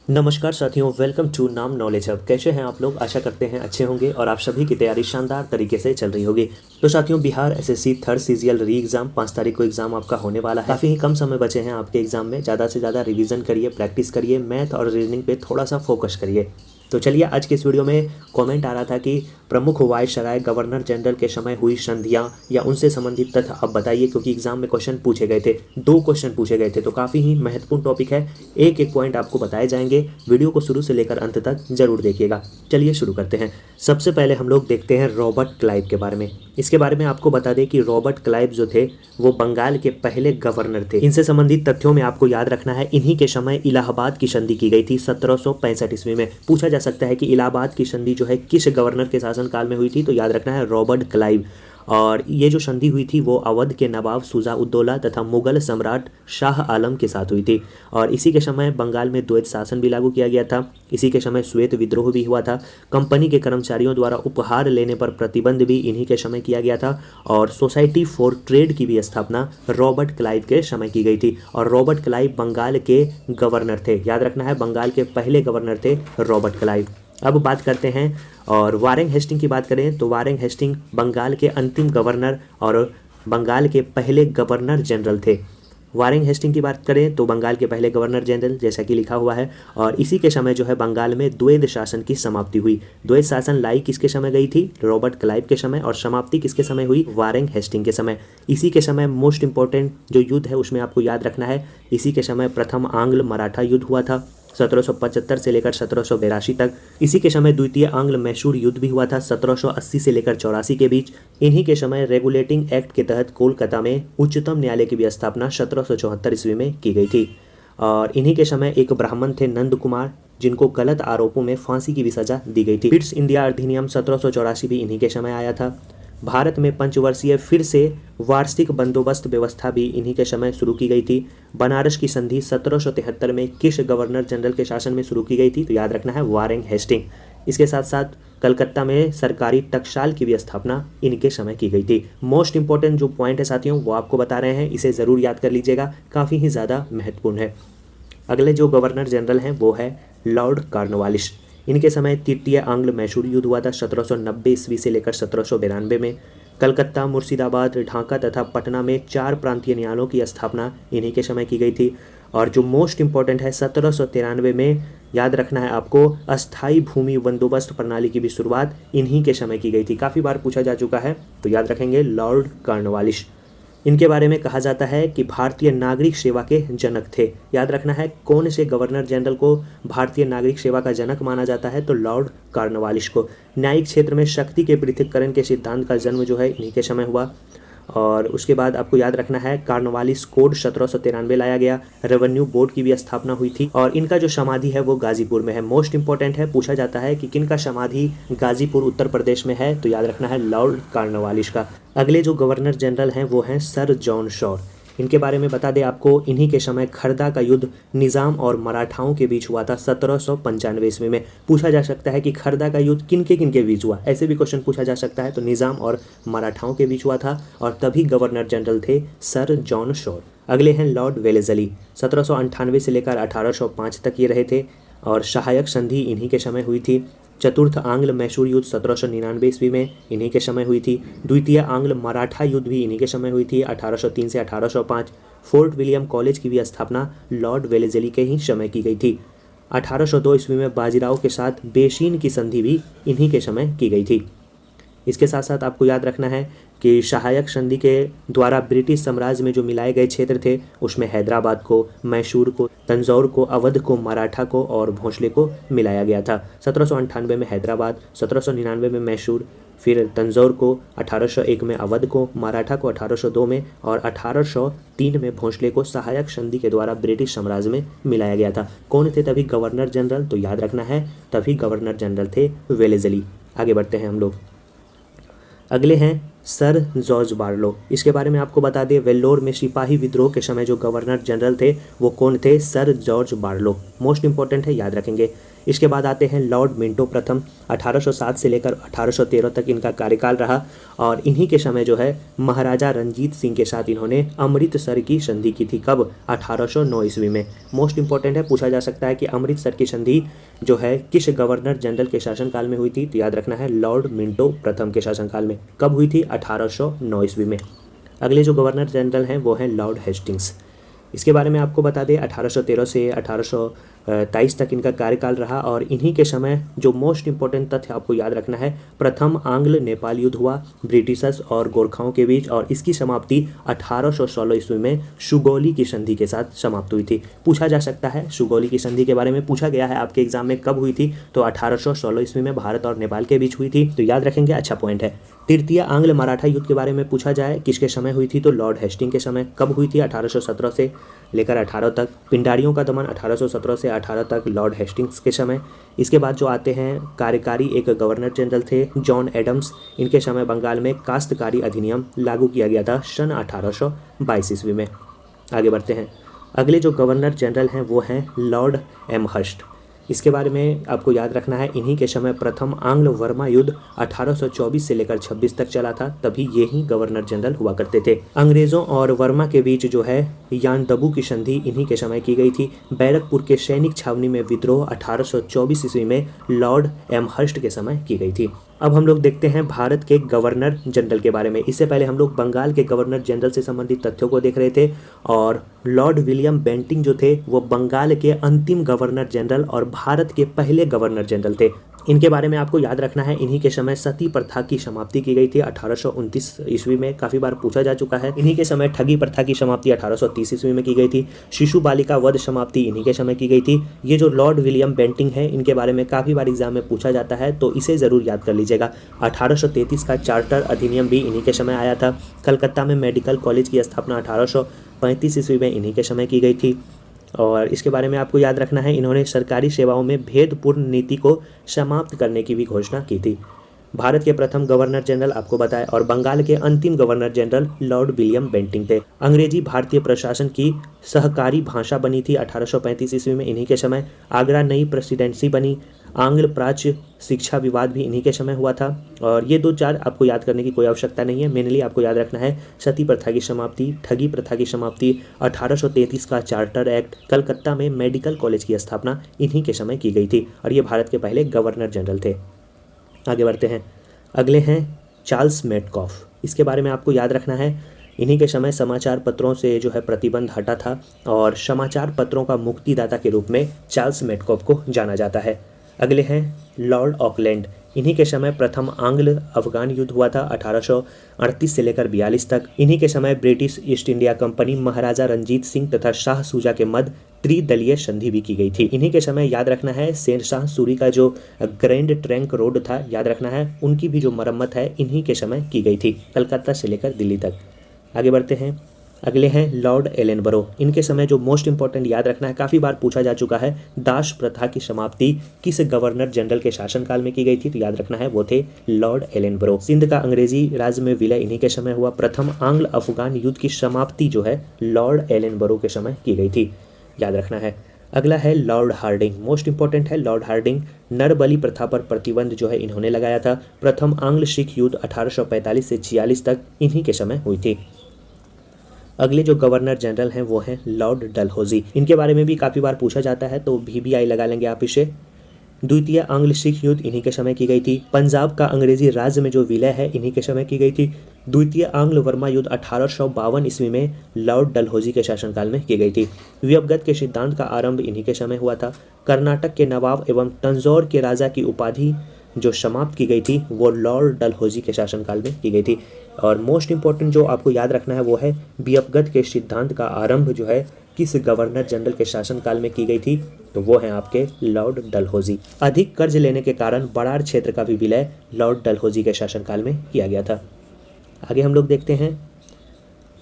नमस्कार साथियों, welcome to नाम नॉलेज हब। कैसे हैं आप लोग? आशा करते हैं अच्छे होंगे और आप सभी की तैयारी शानदार तरीके से चल रही होगी। तो साथियों, बिहार एसएससी थर्ड सीजीएल री एग्जाम 5 तारीख को एग्जाम आपका होने वाला है। काफ़ी ही कम समय बचे हैं आपके एग्जाम में। ज़्यादा से ज़्यादा रिवीजन करिए, प्रैक्टिस करिए, मैथ और रीजनिंग पे थोड़ा सा फोकस करिए। तो चलिए, आज के इस वीडियो में कमेंट आ रहा था कि प्रमुख वायसराय गवर्नर जनरल के समय हुई संधियां या उनसे संबंधित तथ्य आप बताइए, क्योंकि एग्जाम में क्वेश्चन पूछे गए थे। 2 क्वेश्चन पूछे गए थे, तो काफ़ी ही महत्वपूर्ण टॉपिक है। एक एक पॉइंट आपको बताए जाएंगे। वीडियो को शुरू से लेकर अंत तक जरूर देखिएगा। चलिए शुरू करते हैं। सबसे पहले हम लोग देखते हैं रॉबर्ट क्लाइव के बारे में। इसके बारे में आपको बता दें कि रॉबर्ट क्लाइव जो थे वो बंगाल के पहले गवर्नर थे। इनसे संबंधित तथ्यों में आपको याद रखना है, इन्हीं के समय इलाहाबाद की संधि की गई थी 1765 ईस्वी में। पूछा जा सकता है कि इलाहाबाद की संधि जो है किस गवर्नर के शासनकाल में हुई थी, तो याद रखना है रॉबर्ट क्लाइव। और ये जो संधि हुई थी वो अवध के नवाब शुजा उद्दौला तथा मुगल सम्राट शाह आलम के साथ हुई थी। और इसी के समय बंगाल में द्वैत शासन भी लागू किया गया था। इसी के समय श्वेत विद्रोह भी हुआ था। कंपनी के कर्मचारियों द्वारा उपहार लेने पर प्रतिबंध भी इन्हीं के समय किया गया था। और सोसाइटी फॉर ट्रेड की भी स्थापना रॉबर्ट क्लाइव के समय की गई थी। और रॉबर्ट क्लाइव बंगाल के गवर्नर थे। याद रखना है, बंगाल के पहले गवर्नर थे रॉबर्ट क्लाइव। अब बात करते हैं और वारेन हेस्टिंग की बात करें तो वारेन हेस्टिंग बंगाल के अंतिम गवर्नर और बंगाल के पहले गवर्नर जनरल थे। वारेन हेस्टिंग की बात करें तो बंगाल के पहले गवर्नर जनरल, जैसा कि लिखा हुआ है। और इसी के समय जो है बंगाल में द्वैध शासन की समाप्ति हुई। द्वैध शासन लाई किसके समय गई थी? रॉबर्ट क्लाइव के समय। और समाप्ति किसके समय हुई? वारेन हेस्टिंग के समय। इसी के समय मोस्ट इंपॉर्टेंट जो युद्ध है उसमें आपको याद रखना है, इसी के समय प्रथम आंग्ल मराठा युद्ध हुआ था 1775 से लेकर 1782 तक। इसी के समय द्वितीय आंग्ल मैसूर युद्ध भी हुआ था 1780 से लेकर 84 के बीच। इन्हीं के समय रेगुलेटिंग एक्ट के तहत कोलकाता में उच्चतम न्यायालय की भी स्थापना 1774 ईस्वी में की गई थी। और इन्हीं के समय एक ब्राह्मण थे नंद कुमार, जिनको गलत आरोपों में फांसी की भी सजा दी गई थी। पिट्स इंडिया अधिनियम 1784 भी इन्हीं के समय आया था। भारत में पंचवर्षीय फिर से वार्षिक बंदोबस्त व्यवस्था भी इन्हीं के समय शुरू की गई थी। बनारस की संधि 1773 में किस गवर्नर जनरल के शासन में शुरू की गई थी? तो याद रखना है वारेन हेस्टिंग। इसके साथ साथ कलकत्ता में सरकारी टकसाल की भी स्थापना इनके समय की गई थी। मोस्ट इंपॉर्टेंट जो पॉइंट है साथियों वो आपको बता रहे हैं, इसे ज़रूर याद कर लीजिएगा, काफ़ी ही ज़्यादा महत्वपूर्ण है। अगले जो गवर्नर जनरल हैं वो है लॉर्ड कॉर्नवालिस। इनके समय तृतीय आंग्ल मैसूर युद्ध हुआ था 1790 ईस्वी से लेकर 1792 में। कलकत्ता, मुर्शिदाबाद, ढाका तथा पटना में 4 प्रांतीय न्यायालयों की स्थापना इन्हीं के समय की गई थी। और जो मोस्ट इंपॉर्टेंट है 1793 में याद रखना है आपको, अस्थाई भूमि बंदोबस्त प्रणाली की भी शुरुआत इन्हीं के समय की गई थी। काफ़ी बार पूछा जा चुका है, तो याद रखेंगे लॉर्ड कॉर्नवालिस। इनके बारे में कहा जाता है कि भारतीय नागरिक सेवा के जनक थे। याद रखना है कौन से गवर्नर जनरल को भारतीय नागरिक सेवा का जनक माना जाता है? तो लॉर्ड कॉर्नवालिस को। न्यायिक क्षेत्र में शक्ति के पृथक्करण के सिद्धांत का जन्म जो है इन्हीं के समय हुआ। और उसके बाद आपको याद रखना है कॉर्नवालिस कोड 1793 लाया गया। रेवेन्यू बोर्ड की भी स्थापना हुई थी। और इनका जो समाधि है वो गाजीपुर में है। मोस्ट इंपॉर्टेंट है, पूछा जाता है कि किनका समाधि गाजीपुर उत्तर प्रदेश में है? तो याद रखना है लॉर्ड कॉर्नवालिस का। अगले जो गवर्नर जनरल हैं वो हैं सर जॉन शॉर। इनके बारे में बता दें आपको, इन्हीं के समय खरदा का युद्ध निज़ाम और मराठाओं के बीच हुआ था 1795 ईस्वी में। पूछा जा सकता है कि खरदा का युद्ध किन के बीच हुआ, ऐसे भी क्वेश्चन पूछा जा सकता है। तो निज़ाम और मराठाओं के बीच हुआ था और तभी गवर्नर जनरल थे सर जॉन शॉर। अगले हैं लॉर्ड वेलेज़ली। 1798 से लेकर 1805 तक ये रहे थे और सहायक संधि इन्हीं के समय हुई थी। चतुर्थ आंग्ल मैसूर युद्ध 1799 ईस्वी में इन्हीं के समय हुई थी। द्वितीय आंग्ल मराठा युद्ध भी इन्हीं के समय हुई थी 1803 से 1805। फोर्ट विलियम कॉलेज की भी स्थापना लॉर्ड वेलेज़ली के ही समय की गई थी। 1802 ईस्वी में बाजीराव के साथ बेशीन की संधि भी इन्हीं के समय की गई थी। इसके साथ साथ आपको याद रखना है कि सहायक संधि के द्वारा ब्रिटिश साम्राज्य में जो मिलाए गए क्षेत्र थे उसमें हैदराबाद को, मैसूर को, तंजौर को, अवध को, मराठा को और भोंसले को मिलाया गया था। 1798 में हैदराबाद, 1799 में मैसूर, फिर तंजौर को, 1801 में अवध को, मराठा को 1802 में और 1803 में भोंसले को सहायक संधि के द्वारा ब्रिटिश साम्राज्य में मिलाया गया था। कौन थे तभी गवर्नर जनरल? तो याद रखना है तभी गवर्नर जनरल थे वेलेज़ली। आगे बढ़ते हैं हम लोग। अगले हैं सर जॉर्ज बार्लो। इसके बारे में आपको बता दें, वेल्लोर में सिपाही विद्रोह के समय जो गवर्नर जनरल थे वो कौन थे? Sir George Barlow. Most important है, याद रखेंगे। इसके बाद आते हैं लॉर्ड मिंटो प्रथम। 1807 से लेकर 1813 तक इनका कार्यकाल रहा और इन्हीं के समय जो है महाराजा रंजीत सिंह के साथ इन्होंने अमृतसर की संधि की थी। कब? 1809 ईस्वी में। मोस्ट इंपॉर्टेंट है, पूछा जा सकता है कि अमृतसर की संधि जो है किस गवर्नर जनरल के शासनकाल में हुई थी? तो याद रखना है लॉर्ड मिंटो प्रथम के शासनकाल में। कब हुई थी? 1809 ईस्वी में। अगले जो गवर्नर जनरल हैं वो हैं लॉर्ड हेस्टिंग्स। इसके बारे में आपको बता दें, 1813 से 1823 तक इनका कार्यकाल रहा और इन्हीं के समय जो मोस्ट इंपॉर्टेंट तथ्य आपको याद रखना है, प्रथम आंग्ल नेपाल युद्ध हुआ ब्रिटिशर्स और गोरखाओं के बीच और इसकी समाप्ति 1816 ईस्वी में सुगौली की संधि के साथ समाप्त हुई थी। पूछा जा सकता है, सुगौली की संधि के बारे में पूछा गया है आपके एग्जाम में, कब हुई थी? तो 1816 ईस्वी में भारत और नेपाल के बीच हुई थी, तो याद रखेंगे, अच्छा पॉइंट है। तृतीय आंग्ल मराठा युद्ध के बारे में पूछा जाए, किसके समय हुई थी? तो लॉर्ड हेस्टिंग के समय। कब हुई थी? 1817 से लेकर 18 तक। पिंडारियों का दमन 1817 से 18 तक, लॉर्ड हेस्टिंग्स के समय। इसके बाद जो आते हैं कार्यकारी एक गवर्नर जनरल थे जॉन एडम्स। इनके समय बंगाल में काश्तकारी अधिनियम लागू किया गया था सन 1822 ईस्वी में। आगे बढ़ते हैं। अगले जो गवर्नर जनरल हैं वो हैं लॉर्ड एमहर्स्ट। इसके बारे में आपको याद रखना है, इन्हीं के समय प्रथम आंग्ल वर्मा युद्ध 1824 से लेकर 26 तक चला था, तभी ये ही गवर्नर जनरल हुआ करते थे। अंग्रेजों और वर्मा के बीच जो है यानदबू की संधि इन्हीं के समय की गई थी। बैरकपुर के सैनिक छावनी में विद्रोह 1824 ईस्वी में लॉर्ड एमहर्स्ट के समय की गई थी। अब हम लोग देखते हैं भारत के गवर्नर जनरल के बारे में। इससे पहले हम लोग बंगाल के गवर्नर जनरल से संबंधित तथ्यों को देख रहे थे और लॉर्ड विलियम बेंटिंग जो थे वो बंगाल के अंतिम गवर्नर जनरल और भारत के पहले गवर्नर जनरल थे। इनके बारे में आपको याद रखना है, इन्हीं के समय सती प्रथा की समाप्ति की गई थी 1829 ईस्वी में। काफ़ी बार पूछा जा चुका है। इन्हीं के समय ठगी प्रथा की समाप्ति 1830 ईस्वी में की गई थी। शिशु बालिका वध समाप्ति इन्हीं के समय की गई थी। ये जो लॉर्ड विलियम बेंटिंग है, इनके बारे में काफ़ी बार एग्जाम में पूछा जाता है, तो इसे ज़रूर याद कर लीजिएगा। 1833 का चार्टर अधिनियम भी इन्हीं के समय आया था। कलकत्ता में मेडिकल कॉलेज की स्थापना 1835 ईस्वी में इन्हीं के समय की गई थी। और इसके बारे में आपको याद रखना है, इन्होंने सरकारी सेवाओं में भेदपूर्ण नीति को समाप्त करने की भी घोषणा की थी। भारत के प्रथम गवर्नर जनरल आपको बताएं और बंगाल के अंतिम governor general lord William Bentinck थे। अंग्रेजी भारतीय प्रशासन की सहकारी भाषा बनी थी 1835 ईस्वी में इन्हीं के समय। आगरा नई प्रेसिडेंसी बनी। आंग्ल प्राच्य शिक्षा विवाद भी इन्हीं के समय हुआ था। और ये 2-4 आपको याद करने की कोई आवश्यकता नहीं है। मेनली आपको याद रखना है सती प्रथा की समाप्ति, ठगी प्रथा की समाप्ति, 1833 का चार्टर एक्ट, कलकत्ता में मेडिकल कॉलेज की स्थापना इन्हीं के समय की गई थी और ये भारत के पहले गवर्नर जनरल थे। आगे बढ़ते हैं। अगले हैं चार्ल्स मेटकॉफ। इसके बारे में आपको याद रखना है, इन्हीं के समय समाचार पत्रों से जो है प्रतिबंध हटा था और समाचार पत्रों का मुक्तिदाता के रूप में चार्ल्स मेटकॉफ को जाना जाता है। अगले हैं लॉर्ड ऑकलैंड। इन्हीं के समय प्रथम आंग्ल अफगान युद्ध हुआ था 1838 से लेकर 42 तक। इन्हीं के समय ब्रिटिश ईस्ट इंडिया कंपनी, महाराजा रंजीत सिंह तथा शाह सूजा के मध्य त्रिदलीय संधि भी की गई थी। इन्हीं के समय याद रखना है शेरशाह सूरी का जो ग्रैंड ट्रंक रोड था, याद रखना है उनकी भी जो मरम्मत है इन्हीं के समय की गई थी, कलकत्ता से लेकर दिल्ली तक। आगे बढ़ते हैं। अगले हैं लॉर्ड एलेनबरो। इनके समय जो मोस्ट इंपॉर्टेंट याद रखना है, काफ़ी बार पूछा जा चुका है, दास प्रथा की समाप्ति किस गवर्नर जनरल के शासनकाल में की गई थी? तो याद रखना है वो थे लॉर्ड एलेनबरो। सिंध का अंग्रेजी राज्य में विलय इन्हीं के समय हुआ। प्रथम आंग्ल अफगान युद्ध की समाप्ति जो है लॉर्ड एलेनबरो के समय की गई थी, याद रखना है। अगला है लॉर्ड हार्डिंग। मोस्ट इंपॉर्टेंट है लॉर्ड हार्डिंग। नरबली प्रथा पर प्रतिबंध जो है इन्होंने लगाया था। प्रथम आंग्ल सिख युद्ध 1845 से 46 तक इन्हीं के समय हुई थी। अगले जो गवर्नर जनरल हैं वो हैं लॉर्ड डलहौजी। इनके बारे में भी काफ़ी बार पूछा जाता है, तो VBI लगा लेंगे आप इसे। द्वितीय आंग्ल सिख युद्ध इन्हीं के समय की गई थी। पंजाब का अंग्रेजी राज्य में जो विलय है इन्हीं के समय की गई थी। द्वितीय आंग्ल वर्मा युद्ध 1852 ईस्वी में लॉर्ड डलहौजी के शासनकाल में की गई थी। वियपगत के सिद्धांत का आरंभ इन्हीं के समय हुआ था। कर्नाटक के नवाब एवं तंजौर के राजा की उपाधि जो समाप्त की गई थी वो लॉर्ड डलहौजी के शासनकाल में की गई थी। और मोस्ट इंपॉर्टेंट जो आपको याद रखना है वो है वियपगत के सिद्धांत का आरंभ जो है किस गवर्नर जनरल के शासनकाल में की गई थी? तो वो हैं आपके लॉर्ड डलहौजी। अधिक कर्ज लेने के कारण बड़ार क्षेत्र का भी विलय लॉर्ड डलहौजी के शासनकाल में किया गया था। आगे हम लोग देखते हैं।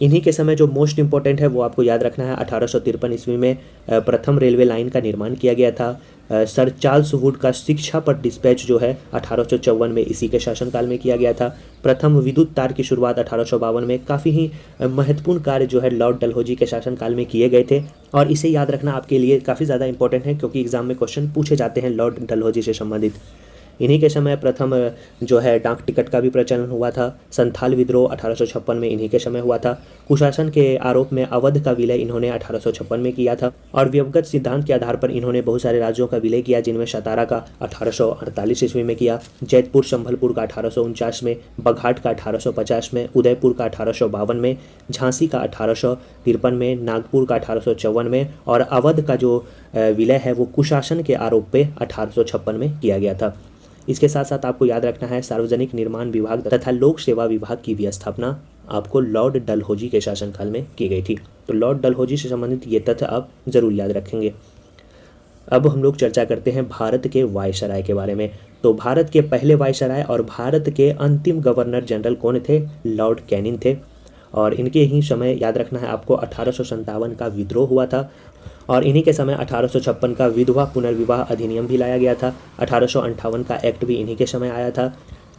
इन्हीं के समय जो मोस्ट इंपॉर्टेंट है वो आपको याद रखना है, 1853 ईस्वी में प्रथम रेलवे लाइन का निर्माण किया गया था। सर चार्ल्स वुड का शिक्षा पर डिस्पैच जो है 1854 में इसी के शासनकाल में किया गया था। प्रथम विद्युत तार की शुरुआत 1852 में, काफ़ी ही महत्वपूर्ण कार्य जो है लॉर्ड डलहौजी के शासनकाल में किए गए थे। और इसे याद रखना आपके लिए काफ़ी ज़्यादा इंपॉर्टेंट है क्योंकि एग्जाम में क्वेश्चन पूछे जाते हैं लॉर्ड डलहौजी से संबंधित। इन्हीं के समय प्रथम जो है डाक टिकट का भी प्रचलन हुआ था। संथाल विद्रोह 1856 में इन्हीं के समय हुआ था। कुशासन के आरोप में अवध का विलय इन्होंने 1856 में किया था। और व्यवगत सिद्धांत के आधार पर इन्होंने बहुत सारे राज्यों का विलय किया, जिनमें सतारा का 1848 ईस्वी में किया, जैतपुर संभलपुर का 1849 में, बघाट का 1850 में, उदयपुर का 1852 में, झांसी का 1853 में, नागपुर का 1854 में, और अवध का जो विलय है वो कुशासन के आरोप पे 1856 में किया गया था। इसके साथ साथ आपको याद रखना है सार्वजनिक निर्माण विभाग तथा लोक सेवा विभाग की भी स्थापना आपको लॉर्ड डलहौजी के शासनकाल में की गई थी। तो लॉर्ड डलहौजी से संबंधित ये तथ्य आप जरूर याद रखेंगे। अब हम लोग चर्चा करते हैं भारत के वायसराय के बारे में। तो भारत के पहले वायसराय और भारत के अंतिम गवर्नर जनरल कौन थे? लॉर्ड कैनिंग थे। और इनके ही समय याद रखना है आपको 1857 का विद्रोह हुआ था। और इन्हीं के समय 1856 का विधवा पुनर्विवाह अधिनियम भी लाया गया था। 1858 का एक्ट भी इन्हीं के समय आया था।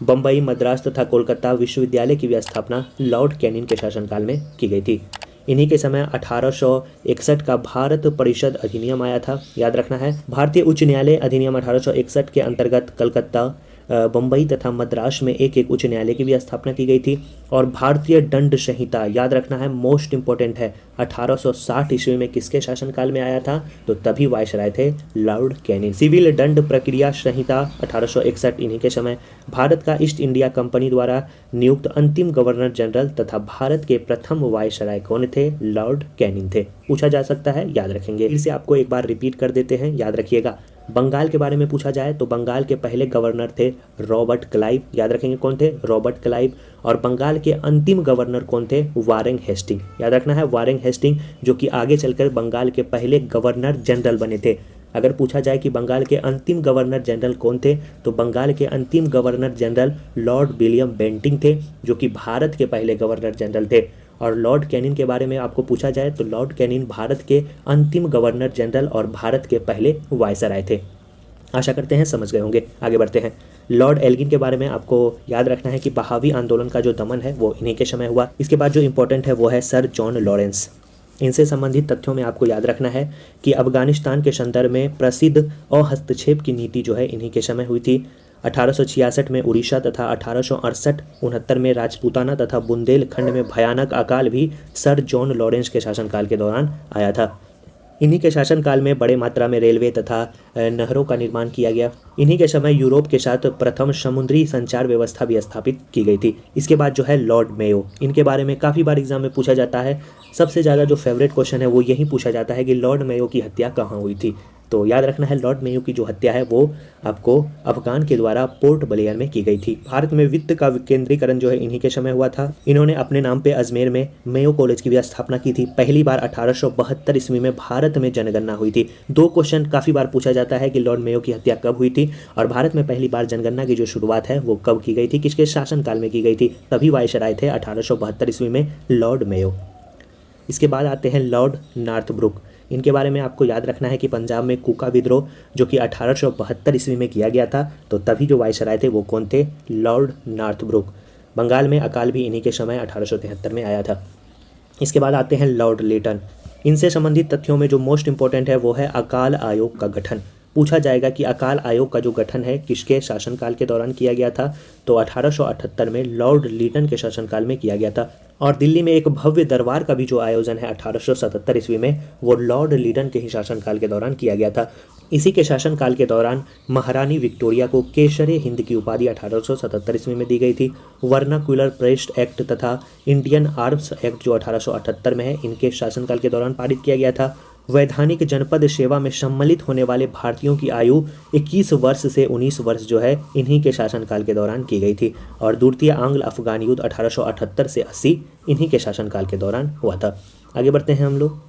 बम्बई, मद्रास तथा कोलकाता विश्वविद्यालय की भी स्थापना लॉर्ड कैनिंग के शासनकाल में की गई थी। इन्हीं के समय 1861 का भारत परिषद अधिनियम आया था। याद रखना है भारतीय उच्च न्यायालय अधिनियम 1861 के अंतर्गत कलकत्ता, बम्बई तथा मद्रास में एक एक उच्च न्यायालय की भी स्थापना की गई थी। और भारतीय दंड संहिता याद रखना है, मोस्ट इंपॉर्टेंट है, 1860 ईस्वी में किसके शासनकाल में आया था? तो तभी वायसराय थे लॉर्ड कैनिंग। सिविल दंड प्रक्रिया संहिता 1861 इन्हीं के समय। भारत का ईस्ट इंडिया कंपनी द्वारा नियुक्त अंतिम गवर्नर जनरल तथा भारत के प्रथम वायसराय कौन थे? लॉर्ड कैनिंग थे। पूछा जा सकता है, याद रखेंगे। फिर से आपको एक बार रिपीट कर देते हैं, याद रखिएगा। बंगाल के बारे में पूछा जाए तो बंगाल के पहले गवर्नर थे रॉबर्ट क्लाइव। याद रखेंगे कौन थे? Robert Clive. और बंगाल के अंतिम गवर्नर कौन थे? Warren Hasting. याद रखना है वारेन हेस्टिंग, जो कि आगे चलकर बंगाल के पहले गवर्नर जनरल बने थे। अगर पूछा जाए कि बंगाल के अंतिम गवर्नर जनरल कौन थे, तो बंगाल के अंतिम governor general lord William Bentinck थे, जो कि भारत के पहले गवर्नर जनरल थे। और लॉर्ड कैनिंग के बारे में आपको पूछा जाए तो लॉर्ड कैनिंग भारत के अंतिम गवर्नर जनरल और भारत के पहले वायसराय थे। आशा करते हैं समझ गए होंगे। आगे बढ़ते हैं। लॉर्ड एल्गिन के बारे में आपको याद रखना है कि बहावी आंदोलन का जो दमन है वो इन्हीं के समय हुआ। इसके बाद जो इंपॉर्टेंट है वो है सर जॉन लॉरेंस। इनसे संबंधित तथ्यों में आपको याद रखना है कि अफगानिस्तान के संदर्भ में प्रसिद्ध अहस्तक्षेप की नीति जो है इन्हीं के समय हुई थी। 1866 में उड़ीसा तथा 1868-69 में राजपूताना तथा बुंदेलखंड में भयानक अकाल भी सर जॉन लॉरेंस के शासनकाल के दौरान आया था। इन्हीं के शासनकाल में बड़े मात्रा में रेलवे तथा नहरों का निर्माण किया गया। इन्हीं के समय यूरोप के साथ प्रथम समुद्री संचार व्यवस्था भी स्थापित की गई थी। इसके बाद जो है लॉर्ड मेयो, इनके बारे में काफ़ी बार एग्जाम में पूछा जाता है। सबसे ज़्यादा जो फेवरेट क्वेश्चन है वो यही पूछा जाता है कि लॉर्ड मेयो की हत्या कहाँ हुई थी। तो याद रखना है लॉर्ड मेयो की जो हत्या है वो आपको अफगान के द्वारा पोर्ट ब्लेयर में की गई थी। भारत में वित्त का विकेंद्रीकरण जो है इन्हीं के समय हुआ था। इन्होंने अपने नाम पे अजमेर में मेयो कॉलेज की भी स्थापना की थी। पहली बार 1872 ईस्वी में भारत में जनगणना हुई थी। दो क्वेश्चन काफ़ी बार पूछा जाता है कि लॉर्ड मेयो की हत्या कब हुई थी और भारत में पहली बार जनगणना की जो शुरुआत है वो कब की गई थी, किसके शासनकाल में की गई थी। तभी वायसराय थे 1872 ईस्वी में लॉर्ड मेयो। इसके बाद आते हैं लॉर्ड नॉर्थब्रुक। इनके बारे में आपको याद रखना है कि पंजाब में कूका विद्रोह जो कि 1872 ईस्वी में किया गया था, तो तभी जो वायसराय थे वो कौन थे? Lord Northbrook. बंगाल में अकाल भी इन्हीं के समय 1873 में आया था। इसके बाद आते हैं लॉर्ड लेटन। इनसे संबंधित तथ्यों में जो मोस्ट इंपॉर्टेंट है वो है अकाल आयोग का गठन। पूछा जाएगा कि अकाल आयोग का जो गठन है किसके शासनकाल के दौरान किया गया था, तो 1878 में लॉर्ड लीटन के शासनकाल में किया गया था। और दिल्ली में एक भव्य दरबार का भी जो आयोजन है 1877 ईस्वी में वो लॉर्ड लीटन के ही शासनकाल के दौरान किया गया था। इसी के शासनकाल के दौरान महारानी विक्टोरिया को केसरे हिंद की उपाधि 1877 ईस्वी में दी गई थी। वर्नाक्युलर प्रेस्ट एक्ट तथा इंडियन आर्म्स एक्ट जो 1878 में है, इनके शासनकाल के दौरान पारित किया गया था। वैधानिक जनपद सेवा में सम्मिलित होने वाले भारतीयों की आयु 21 वर्ष से 19 वर्ष जो है इन्हीं के शासनकाल के दौरान की गई थी। और द्वितीय आंग्ल अफगान युद्ध 1878 से 80 इन्हीं के शासनकाल के दौरान हुआ था। आगे बढ़ते हैं हम लोग।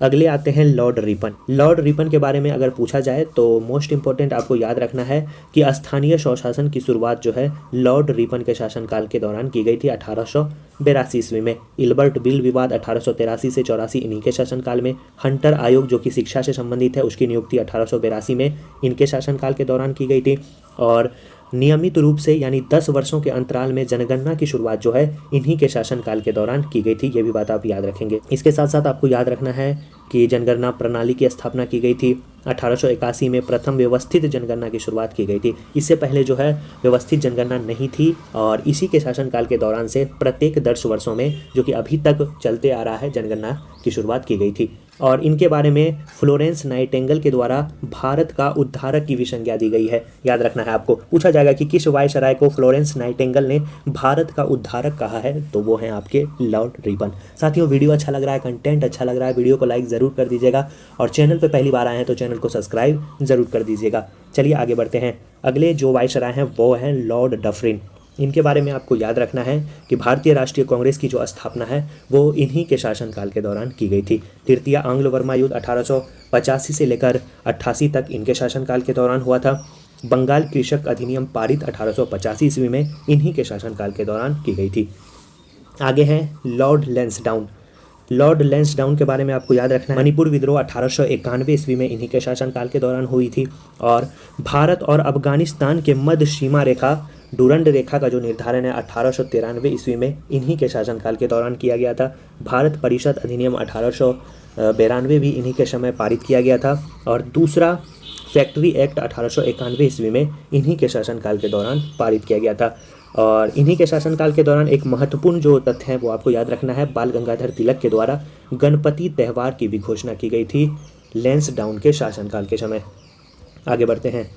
अगले आते हैं लॉर्ड रिपन। लॉर्ड रिपन के बारे में अगर पूछा जाए तो मोस्ट इंपॉर्टेंट आपको याद रखना है कि स्थानीय स्वशासन की शुरुआत जो है लॉर्ड रिपन के शासनकाल के दौरान की गई थी 1882 ईस्वी में। इल्बर्ट बिल विवाद 1883 से 84 इन्हीं के शासनकाल में। हंटर आयोग जो कि शिक्षा से संबंधित है उसकी नियुक्ति 1882 में इनके शासनकाल के दौरान की गई थी। और नियमित रूप से यानी 10 वर्षों के अंतराल में जनगणना की शुरुआत जो है इन्हीं के शासनकाल के दौरान की गई थी। ये भी बात आप याद रखेंगे। इसके साथ साथ आपको याद रखना है कि जनगणना प्रणाली की स्थापना की गई थी 1881 में। प्रथम व्यवस्थित जनगणना की शुरुआत की गई थी। इससे पहले जो है व्यवस्थित जनगणना नहीं थी और इसी के शासनकाल के दौरान से प्रत्येक 10 वर्षों में जो कि अभी तक चलते आ रहा है जनगणना की शुरुआत की गई थी। और इनके बारे में फ्लोरेंस नाइटिंगेल के द्वारा भारत का उद्धारक की भी संज्ञा दी गई है। याद रखना है आपको। पूछा जाएगा कि किस वायसराय को फ्लोरेंस नाइटिंगेल ने भारत का उद्धारक कहा है, तो वो हैं आपके लॉर्ड रिपन। साथियों, वीडियो अच्छा लग रहा है, कंटेंट अच्छा लग रहा है, वीडियो को लाइक ज़रूर कर दीजिएगा और चैनल पर पहली बार आए हैं तो चैनल को सब्सक्राइब ज़रूर कर दीजिएगा। चलिए आगे बढ़ते हैं। अगले जो वायसराय हैं वो हैं लॉर्ड डफरिन। इनके बारे में आपको याद रखना है कि भारतीय राष्ट्रीय कांग्रेस की जो स्थापना है वो इन्हीं के शासनकाल के दौरान की गई थी। तृतीय आंग्ल वर्मा युद्ध 1885 से लेकर 88 तक इनके शासनकाल के दौरान हुआ था। बंगाल कृषक अधिनियम पारित 1885 ईस्वी में इन्हीं के शासनकाल के दौरान की गई थी। आगे हैं लॉर्ड लैंसडाउन। लॉर्ड लैंसडाउन के बारे में आपको याद रखना है। मणिपुर विद्रोह 1891 ईस्वी में इन्हीं के शासनकाल के दौरान हुई थी। और भारत और अफगानिस्तान के मध्य सीमा रेखा डुरंड रेखा का जो निर्धारण है 1893 ईस्वी में इन्हीं के शासनकाल के दौरान किया गया था। भारत परिषद अधिनियम 1892 भी इन्हीं के समय पारित किया गया था। और दूसरा फैक्ट्री एक्ट 1891 ईस्वी में इन्हीं के शासनकाल के दौरान पारित किया गया था। और इन्हीं के शासनकाल के दौरान एक महत्वपूर्ण जो तथ्य है वो आपको याद रखना है। बाल गंगाधर तिलक के द्वारा गणपति त्यौहार की भी घोषणा की गई थी लैंसडाउन के शासनकाल के समय। आगे बढ़ते हैं।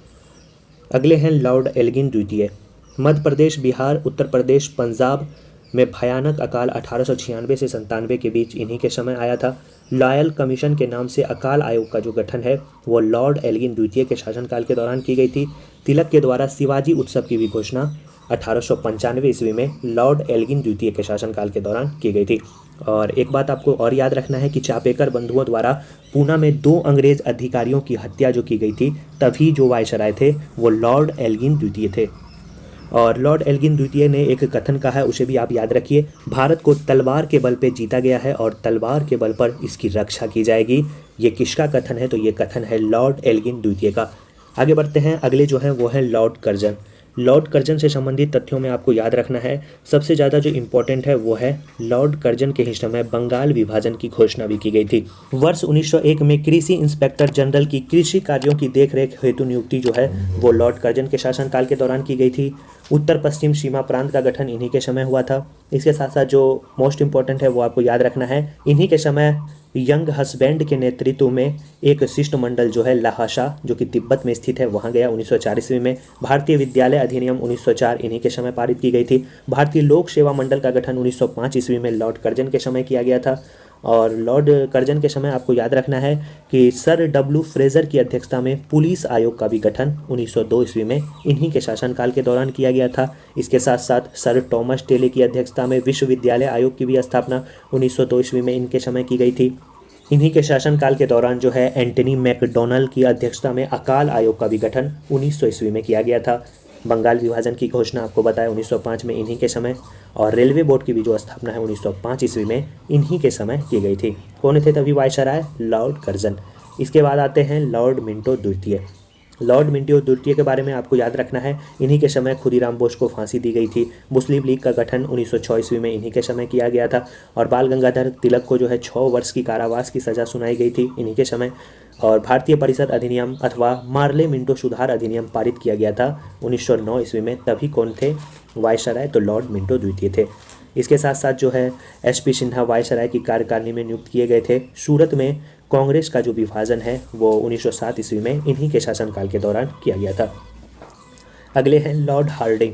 अगले हैं लॉर्ड एल्गिन द्वितीय। मध्य प्रदेश, बिहार, उत्तर प्रदेश, पंजाब में भयानक अकाल 1896 से 97 के बीच इन्हीं के समय आया था। लॉयल कमीशन के नाम से अकाल आयोग का जो गठन है वो लॉर्ड एल्गिन द्वितीय के शासनकाल के दौरान की गई थी। तिलक के द्वारा शिवाजी उत्सव की भी घोषणा 1895 ईस्वी में लॉर्ड एल्गिन द्वितीय के शासनकाल के दौरान की गई थी। और एक बात आपको और याद रखना है कि चापेकर बंधुओं द्वारा पूना में 2 अंग्रेज अधिकारियों की हत्या जो की गई थी तभी जो वायसराय थे वो लॉर्ड एल्गिन द्वितीय थे। और लॉर्ड एल्गिन द्वितीय ने एक कथन कहा है, उसे भी आप याद रखिए। भारत को तलवार के बल पे जीता गया है और तलवार के बल पर इसकी रक्षा की जाएगी। ये किसका कथन है? तो ये कथन है लॉर्ड एल्गिन द्वितीय का। आगे बढ़ते हैं। अगले जो हैं वो हैं लॉर्ड कर्जन। लॉर्ड कर्जन से संबंधित तथ्यों में आपको याद रखना है सबसे ज़्यादा जो इम्पोर्टेंट है वो है लॉर्ड कर्जन के ही समय बंगाल विभाजन की घोषणा भी की गई थी। वर्ष 1901 में कृषि इंस्पेक्टर जनरल की कृषि कार्यों की देखरेख हेतु नियुक्ति जो है वो लॉर्ड कर्जन के शासनकाल के दौरान की गई थी। उत्तर पश्चिम सीमा प्रांत का गठन इन्हीं के समय हुआ था। इसके साथ साथ जो मोस्ट इम्पॉर्टेंट है वो आपको याद रखना है, इन्हीं के समय यंग हस्बैंड के नेतृत्व में एक शिष्टमंडल जो है लहासा जो कि तिब्बत में स्थित है वहाँ गया 1904 ईस्वी में। भारतीय विद्यालय अधिनियम 1904 इन्हीं के समय पारित की गई थी। भारतीय लोक सेवा मंडल का गठन 1905 ईस्वी में लॉर्ड कर्जन के समय किया गया था। और लॉर्ड कर्जन के समय आपको याद रखना है कि सर डब्ल्यू फ्रेजर की अध्यक्षता में पुलिस आयोग का भी गठन 1902 ईस्वी में इन्हीं के शासनकाल के दौरान किया गया था। इसके साथ साथ सर टॉमस टेले की अध्यक्षता में विश्वविद्यालय आयोग की भी स्थापना 1902 ईस्वी में इनके समय की गई थी। इन्हीं के शासनकाल के दौरान जो है एंटनी मैकडोनल की अध्यक्षता में अकाल आयोग का भी गठन 1900 ईस्वी में किया गया था। बंगाल विभाजन की घोषणा आपको बताया 1905 में इन्हीं के समय। और रेलवे बोर्ड की भी जो स्थापना है 1905 ईस्वी में इन्हीं के समय की गई थी। कौन थे तभी वायसराय? Lord Curzon. इसके बाद आते हैं लॉर्ड मिंटो द्वितीय। लॉर्ड मिंटो द्वितीय के बारे में आपको याद रखना है, इन्हीं के समय खुदीराम बोस को फांसी दी गई थी। मुस्लिम लीग का गठन 1906 ईस्वी में इन्हीं के समय किया गया था। और बाल गंगाधर तिलक को जो है 6 वर्ष की कारावास की सज़ा सुनाई गई थी इन्हीं के समय। और भारतीय परिषद अधिनियम अथवा मार्ले मिंटो सुधार अधिनियम पारित किया गया था 1909 ईस्वी में। तभी कौन थे वायसराय? तो लॉर्ड मिंटो द्वितीय थे। इसके साथ साथ जो है एसपी सिन्हा वायसराय की कार्यकारिणी में नियुक्त किए गए थे। सूरत में कांग्रेस का जो विभाजन है वो 1907 ईस्वी में इन्हीं के शासनकाल के दौरान किया गया था। अगले हैं लॉर्ड हार्डिंग।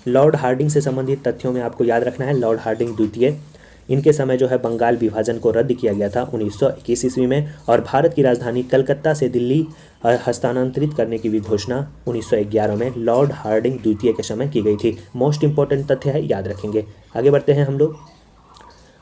लॉर्ड हार्डिंग से संबंधित तथ्यों में आपको याद रखना है लॉर्ड हार्डिंग द्वितीय। इनके समय जो है बंगाल विभाजन को रद्द किया गया था 1921 ईस्वी में। और भारत की राजधानी कलकत्ता से दिल्ली हस्तांतरित करने की भी घोषणा 1911 में लॉर्ड हार्डिंग द्वितीय के समय की गई थी। मोस्ट इंपॉर्टेंट तथ्य है, याद रखेंगे। आगे बढ़ते हैं हम लोग।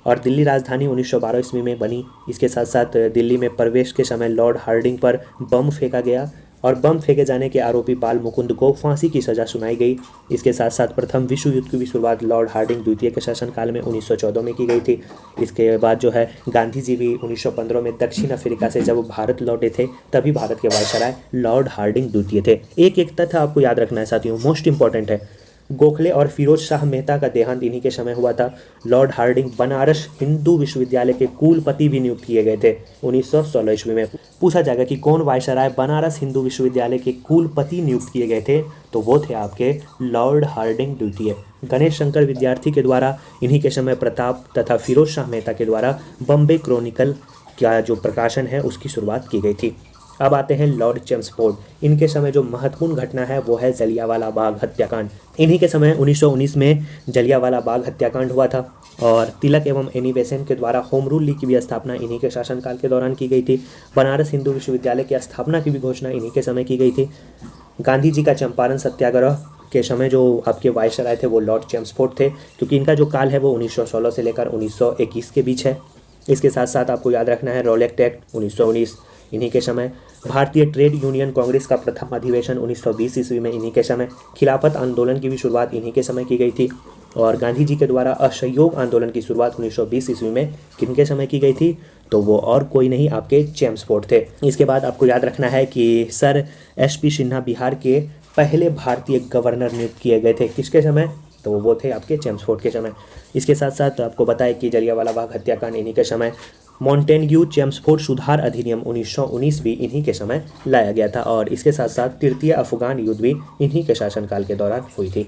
और दिल्ली राजधानी 1912 ईस्वी में बनी। इसके साथ साथ दिल्ली में प्रवेश के समय लॉर्ड हार्डिंग पर बम फेंका गया और बम फेंके जाने के आरोपी बाल मुकुंद को फांसी की सज़ा सुनाई गई। इसके साथ साथ प्रथम विश्व युद्ध की भी शुरुआत लॉर्ड हार्डिंग द्वितीय के शासनकाल में 1914 में की गई थी। इसके बाद जो है गांधी जी भी 1915 में दक्षिण अफ्रीका से जब भारत लौटे थे तभी भारत के वायसराय लॉर्ड हार्डिंग द्वितीय थे। एक एक तथ्य आपको याद रखना है साथियों, मोस्ट इंपॉर्टेंट है। गोखले और फिरोज शाह मेहता का देहांत इन्हीं के समय हुआ था। लॉर्ड हार्डिंग बनारस हिंदू विश्वविद्यालय के कुलपति भी नियुक्त किए गए थे 1916 ईस्वी में। पूछा जाएगा कि कौन वायसराय बनारस हिंदू विश्वविद्यालय के कुलपति नियुक्त किए गए थे, तो वो थे आपके लॉर्ड हार्डिंग द्वितीय। गणेश शंकर विद्यार्थी के द्वारा इन्हीं के समय प्रताप तथा फिरोज शाह मेहता के द्वारा बॉम्बे क्रॉनिकल का जो प्रकाशन है उसकी शुरुआत की गई थी। अब आते हैं लॉर्ड चेम्सफोर्ड। इनके समय जो महत्वपूर्ण घटना है वो है जलियांवाला बाग हत्याकांड। इन्हीं के समय 1919 में जलियांवाला बाग हत्याकांड हुआ था और तिलक एवं एनी बेसेंट के द्वारा होम रूल लीग की भी स्थापना इन्हीं के शासनकाल के दौरान की गई थी। बनारस हिंदू विश्वविद्यालय की स्थापना की भी घोषणा इन्हीं के समय की गई थी। गांधी जी का चंपारण सत्याग्रह के समय जो आपके वायसराय थे वो लॉर्ड चेम्सफोर्ड थे, क्योंकि इनका जो काल है वो 1916 से लेकर 1921 के बीच है। इसके साथ साथ आपको याद रखना है रॉलेक्ट एक्ट 1919 इन्हीं के समय। भारतीय ट्रेड यूनियन कांग्रेस का प्रथम अधिवेशन 1920 ईस्वी में इन्हीं के समय। खिलाफत आंदोलन की भी शुरुआत इन्हीं के समय की गई थी और गांधी जी के द्वारा असहयोग आंदोलन की शुरुआत 1920 ईस्वी में किनके समय की गई थी, तो वो और कोई नहीं आपके चेम्सफोर्ड थे। इसके बाद आपको याद रखना है कि सर एस.पी. सिन्हा बिहार के पहले भारतीय गवर्नर नियुक्त किए गए थे। किसके समय, तो वो थे आपके चेम्सफोर्ड के समय। इसके साथ साथ आपको बताएं कि जलियांवाला बाग हत्याकांड इन्हीं के समय। मॉन्टेग्यू चेम्सफोर्ड सुधार अधिनियम 1919 भी इन्हीं के समय लाया गया था और इसके साथ साथ तृतीय अफगान युद्ध भी इन्हीं के शासनकाल के दौरान हुई थी।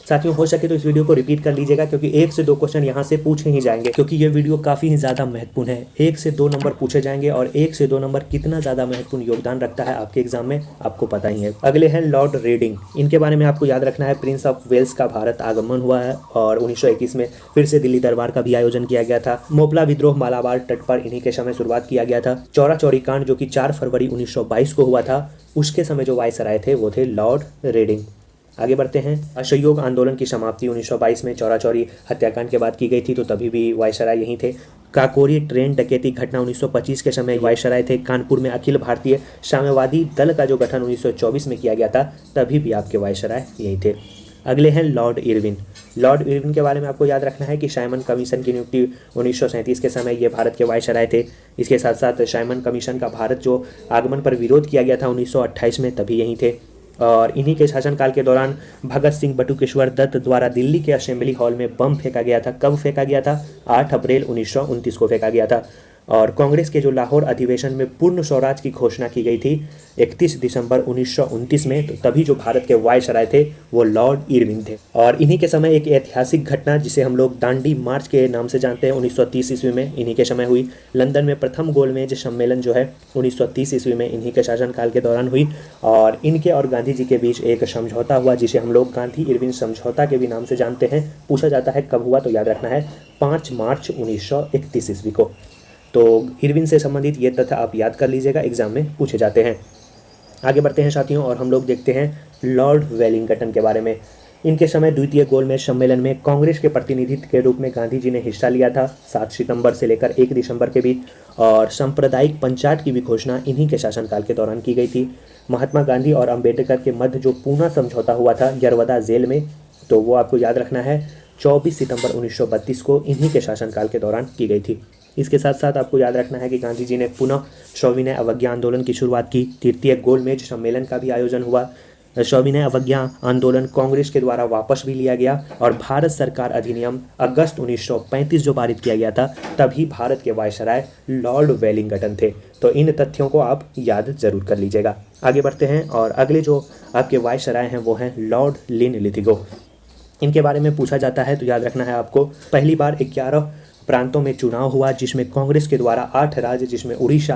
साथियों हो सके तो इस वीडियो को रिपीट कर लीजिएगा, क्योंकि 1 से 2 क्वेश्चन यहाँ से पूछे ही जाएंगे, क्योंकि ये वीडियो काफ़ी ही ज़्यादा महत्वपूर्ण है। 1 से 2 नंबर पूछे जाएंगे और 1 से 2 नंबर कितना ज़्यादा महत्वपूर्ण योगदान रखता है आपके एग्जाम में आपको पता ही है। अगले हैं लॉर्ड रेडिंग। इनके बारे में आपको याद रखना है प्रिंस ऑफ वेल्स का भारत आगमन हुआ है और 1921 में फिर से दिल्ली दरबार का भी आयोजन किया गया था। मोपला विद्रोह मालाबार तट पर इन्हीं के समय शुरुआत किया गया था। चौरा चौरी कांड जो कि 4 फरवरी 1922 को हुआ था, उसके समय जो वायसराय थे वो थे लॉर्ड रेडिंग। आगे बढ़ते हैं। असहयोग आंदोलन की समाप्ति 1922 में चौरा चौरी हत्याकांड के बाद की गई थी, तो तभी भी वायसराय यहीं थे। काकोरी ट्रेन डकैती घटना 1925 के समय वायसराय थे। कानपुर में अखिल भारतीय साम्यवादी दल का जो गठन 1924 में किया गया था, तभी भी आपके वायसराय यहीं थे। अगले हैं लॉर्ड इरविन। लॉर्ड इरविन के बारे में आपको याद रखना है कि साइमन कमीशन की नियुक्ति 1937 के समय ये भारत के वायसराय थे। इसके साथ साथ साइमन कमीशन का भारत जो आगमन पर विरोध किया गया था 1928 में, तभी यहीं थे। और इन्हीं के शासनकाल के दौरान भगत सिंह बटुकेश्वर दत्त द्वारा दिल्ली के असेंबली हॉल में बम फेंका गया था। कब फेंका गया था? 8 अप्रैल 1929 को फेंका गया था। और कांग्रेस के जो लाहौर अधिवेशन में पूर्ण स्वराज की घोषणा की गई थी 31 दिसंबर 1929 में, तो तभी जो भारत के वायसराय थे वो लॉर्ड इरविन थे। और इन्हीं के समय एक ऐतिहासिक घटना जिसे हम लोग दांडी मार्च के नाम से जानते हैं 1930 ईस्वी में इन्हीं के समय हुई। लंदन में प्रथम गोलमेज सम्मेलन जो है 1930 ईस्वी में इन्हीं के शासनकाल के दौरान हुई और इनके और गांधी जी के बीच एक समझौता हुआ जिसे हम लोग गांधी इरविन समझौता के भी नाम से जानते हैं। पूछा जाता है कब हुआ, तो याद रखना है 5 मार्च 1931 ईस्वी को। तो इरविन से संबंधित ये तथ्य आप याद कर लीजिएगा, एग्जाम में पूछे जाते हैं। आगे बढ़ते हैं साथियों और हम लोग देखते हैं लॉर्ड वेलिंगटन के बारे में। इनके समय द्वितीय गोलमेज सम्मेलन में कांग्रेस के प्रतिनिधित्व के रूप में गांधी जी ने हिस्सा लिया था 7 सितंबर से लेकर 1 दिसंबर के बीच, और सांप्रदायिक पंचायत की भी घोषणा इन्हीं के शासनकाल के दौरान की गई थी। महात्मा गांधी और अंबेडकर के मध्य जो पूना समझौता हुआ था यरवदा जेल में, तो वो आपको याद रखना है 24 सितंबर 1932 को इन्हीं के शासनकाल के दौरान की गई थी। इसके साथ साथ आपको याद रखना है कि गांधी जी ने पुनः सविनय अवज्ञा आंदोलन की शुरुआत की। तृतीय गोलमेज सम्मेलन का भी आयोजन हुआ। सविनय अवज्ञा आंदोलन कांग्रेस के द्वारा वापस भी लिया गया और भारत सरकार अधिनियम अगस्त 1935 जो पारित किया गया था, तभी भारत के वायसराय लॉर्ड वेलिंगटन थे। तो इन तथ्यों को आप याद जरूर कर लीजिएगा। आगे बढ़ते हैं और अगले जो आपके वायसराय हैं वो हैं लॉर्ड लिनलिथिगो। इनके बारे में पूछा जाता है तो याद रखना है आपको, पहली बार 11 प्रांतों में चुनाव हुआ जिसमें कांग्रेस के द्वारा 8 राज्य, जिसमें उड़ीसा,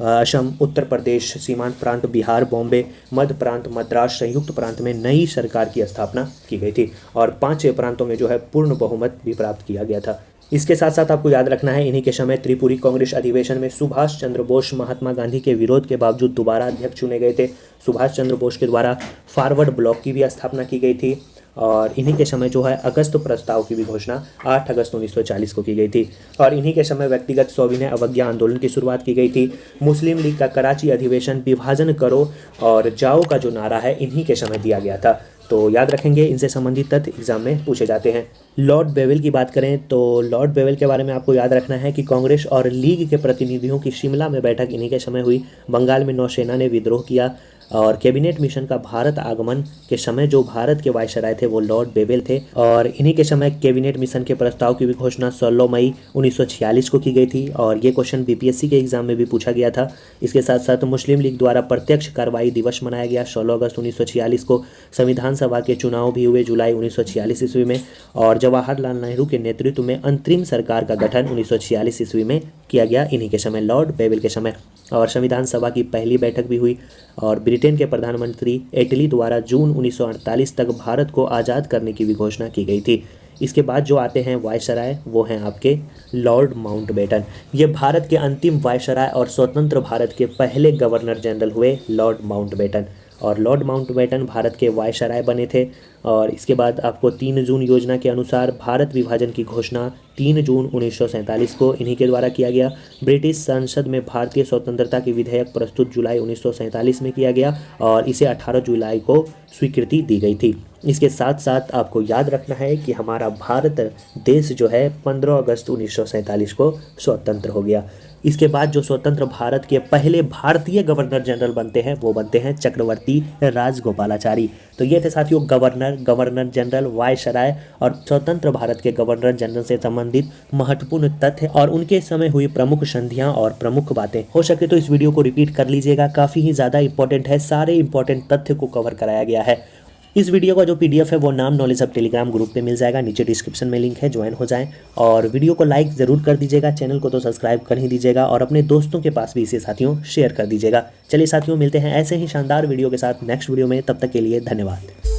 असम, उत्तर प्रदेश, सीमांत प्रांत, बिहार, बॉम्बे, मध्य प्रांत, मद्रास, संयुक्त प्रांत में नई सरकार की स्थापना की गई थी और 5 प्रांतों में जो है पूर्ण बहुमत भी प्राप्त किया गया था। इसके साथ साथ आपको याद रखना है इन्हीं के समय त्रिपुरी कांग्रेस अधिवेशन में सुभाष चंद्र बोस महात्मा गांधी के विरोध के बावजूद दोबारा अध्यक्ष चुने गए थे। सुभाष चंद्र बोस के द्वारा फॉरवर्ड ब्लॉक की भी स्थापना की गई थी और इन्हीं के समय जो है अगस्त प्रस्ताव की भी घोषणा 8 अगस्त 1940 को की गई थी। और इन्हीं के समय व्यक्तिगत सविनय अवज्ञा आंदोलन की शुरुआत की गई थी। मुस्लिम लीग का कराची अधिवेशन विभाजन करो और जाओ का जो नारा है इन्हीं के समय दिया गया था। तो याद रखेंगे, इनसे संबंधित तथ्य एग्जाम में पूछे जाते हैं। लॉर्ड बेवेल की बात करें तो लॉर्ड बेवेल के बारे में आपको याद रखना है कि कांग्रेस और लीग के प्रतिनिधियों की शिमला में बैठक इन्हीं के समय हुई। बंगाल में नौसेना ने विद्रोह किया और कैबिनेट मिशन का भारत आगमन के समय जो भारत के वायसराय थे वो लॉर्ड बेवेल थे। और इन्हीं के समय कैबिनेट मिशन के प्रस्ताव की भी घोषणा 16 मई 1946 को की गई थी और ये क्वेश्चन बीपीएससी के एग्जाम में भी पूछा गया था। इसके साथ साथ मुस्लिम लीग द्वारा प्रत्यक्ष कार्रवाई दिवस मनाया गया 16 अगस्त 1946 को। संविधान सभा के चुनाव भी हुए जुलाई 1946 ईस्वी में और जवाहरलाल नेहरू के नेतृत्व में अंतरिम सरकार का गठन 1946 ईस्वी में किया गया इन्हीं के समय, लॉर्ड बेवेल के समय। और संविधान सभा की पहली बैठक भी हुई और ब्रिटेन के प्रधानमंत्री एटली द्वारा जून 1948 तक भारत को आज़ाद करने की भी घोषणा की गई थी। इसके बाद जो आते हैं वायसराय, वो हैं आपके लॉर्ड माउंटबेटन। ये भारत के अंतिम वायसराय और स्वतंत्र भारत के पहले गवर्नर जनरल हुए लॉर्ड माउंटबेटन। और लॉर्ड माउंटबेटन भारत के वायसराय बने थे। और इसके बाद आपको 3 जून योजना के अनुसार भारत विभाजन की घोषणा 3 जून 1947 को इन्हीं के द्वारा किया गया। ब्रिटिश संसद में भारतीय स्वतंत्रता की विधेयक प्रस्तुत जुलाई 1947 में किया गया और इसे 18 जुलाई को स्वीकृति दी गई थी। इसके साथ साथ आपको याद रखना है कि हमारा भारत देश जो है 15 अगस्त 1947 को स्वतंत्र हो गया। इसके बाद जो स्वतंत्र भारत के पहले भारतीय गवर्नर जनरल बनते हैं वो बनते हैं चक्रवर्ती राजगोपालाचारी। तो ये थे साथियों गवर्नर जनरल, वायसराय और स्वतंत्र भारत के गवर्नर जनरल से संबंधित महत्वपूर्ण तथ्य और उनके समय हुई प्रमुख संधियां और प्रमुख बातें। हो सके तो इस वीडियो को रिपीट कर लीजिएगा, काफ़ी ही ज़्यादा इंपॉर्टेंट है, सारे इंपॉर्टेंट तथ्य को कवर कराया गया है। इस वीडियो का जो पीडीएफ है वो नाम नॉलेज हब टेलीग्राम ग्रुप पे मिल जाएगा, नीचे डिस्क्रिप्शन में लिंक है, ज्वाइन हो जाएं। और वीडियो को लाइक ज़रूर कर दीजिएगा, चैनल को तो सब्सक्राइब कर ही दीजिएगा और अपने दोस्तों के पास भी इसे साथियों शेयर कर दीजिएगा। चलिए साथियों, मिलते हैं ऐसे ही शानदार वीडियो के साथ नेक्स्ट वीडियो में, तब तक के लिए धन्यवाद।